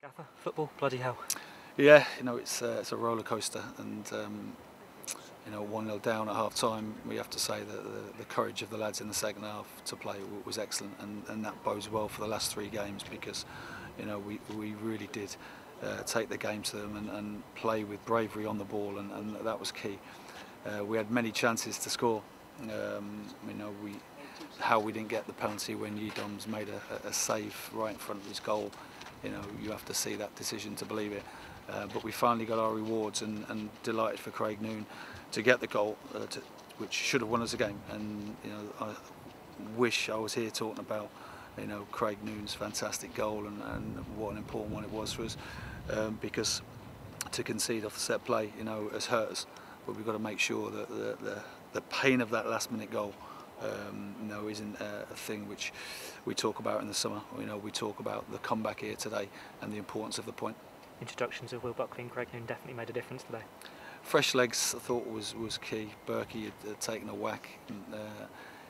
Gaffer, football, bloody hell. Yeah, it's a roller coaster, and 1-0 down at half time. We have to say that the courage of the lads in the second half to play was excellent, and that bodes well for the last 3 games because we really did take the game to them and play with bravery on the ball, and that was key. We had many chances to score. How we didn't get the penalty when Yedom's made a save right in front of his goal. You have to see that decision to believe it. But we finally got our rewards, and delighted for Craig Noon to get the goal, which should have won us a game. And I wish I was here talking about Craig Noon's fantastic goal and what an important one it was for us, because to concede off the set play has hurt us. But we've got to make sure that the pain of that last-minute goal isn't a thing which we talk about in the summer. We talk about the comeback here today and the importance of the point. Introductions of Will Buckley and Craig Noon definitely made a difference today. Fresh legs, I thought, was key. Berkey had taken a whack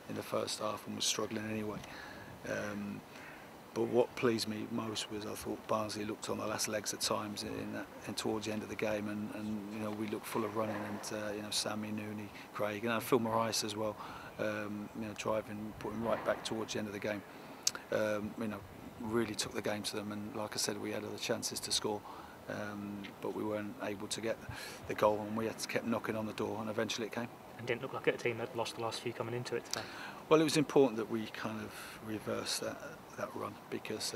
in the first half and was struggling anyway. But what pleased me most was I thought Barnsley looked on the last legs at times and towards the end of the game, and we looked full of running, and Sammy, Nooney, Craig, and Phil Marais as well, driving, putting right back towards the end of the game. Really took the game to them, and like I said, we had other chances to score, but we weren't able to get the goal, and we had to keep knocking on the door, and eventually it came. And didn't look like a team that lost the last few coming into it today. Well, it was important that we kind of reverse that run, because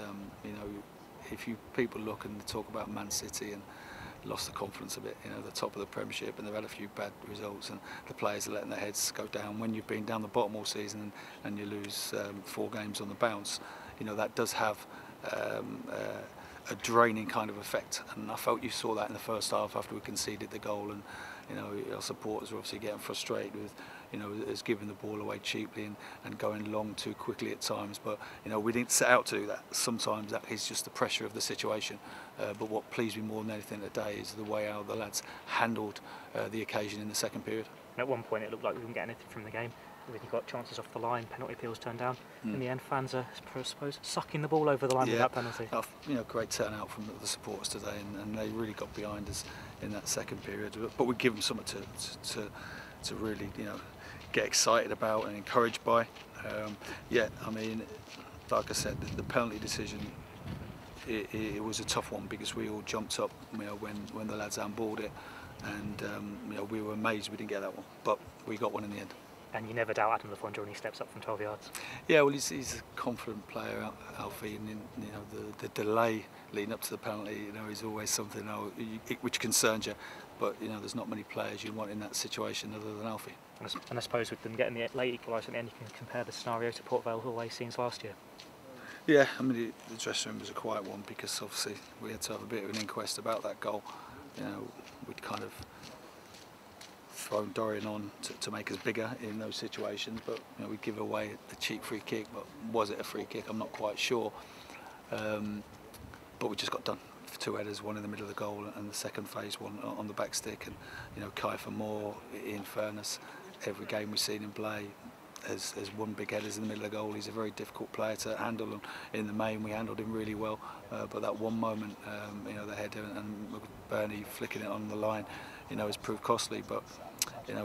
if people look and talk about Man City and lost the confidence a bit, the top of the Premiership, and they've had a few bad results, and the players are letting their heads go down when you've been down the bottom all season and you lose 4 games on the bounce. That does have a draining kind of effect, and I felt you saw that in the first half after we conceded the goal, and our supporters were obviously getting frustrated with us giving the ball away cheaply and going long too quickly at times. But we didn't set out to do that. Sometimes that is just the pressure of the situation. But what pleased me more than anything today is the way how the lads handled the occasion in the second period. And at one point it looked like we didn't get anything from the game. We got chances off the line, penalty appeals turned down. In the end, fans are, I suppose, sucking the ball over the line with that penalty. Great turnout from the supporters today, and they really got behind us in that second period. But we give them something to really get excited about and encouraged by. Like I said, the penalty decision, it was a tough one because we all jumped up when the lads handballed it, and we were amazed we didn't get that one, but we got one in the end. And you never doubt Adam Lafondra when he steps up from 12 yards. Yeah, well, he's a confident player, Alfie, and the delay leading up to the penalty, is always something which concerns you. But there's not many players you want in that situation other than Alfie. And I suppose with them getting the late equaliser at the end, you can compare the scenario to Port Vale away scenes last year. Yeah, the dressing room was a quiet one because obviously we had to have a bit of an inquest about that goal. We'd kind of thrown Dorian on to make us bigger in those situations, but we give away the cheap free kick. But was it a free kick? I'm not quite sure. But we just got done. 2 headers, one in the middle of the goal, and the second phase one on the back stick. And Kiefer Moore, in fairness, every game we've seen him play has won big headers in the middle of the goal. He's a very difficult player to handle, and in the main we handled him really well. But that one moment, the header and Bernie flicking it on the line, has proved costly. But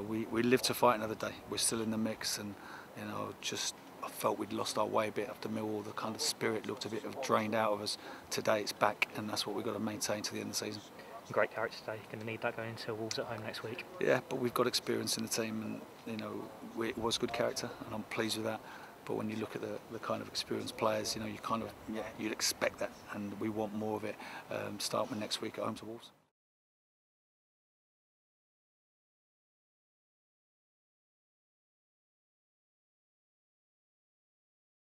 we live to fight another day. We're still in the mix, and I felt we'd lost our way a bit after Millwall. The kind of spirit looked a bit drained out of us. Today it's back, and that's what we've got to maintain to the end of the season. Great character today. You're going to need that going into Wolves at home next week. Yeah, but we've got experience in the team, and it was good character, and I'm pleased with that. But when you look at the kind of experienced players, you'd expect that, and we want more of it. Starting next week at home to Wolves.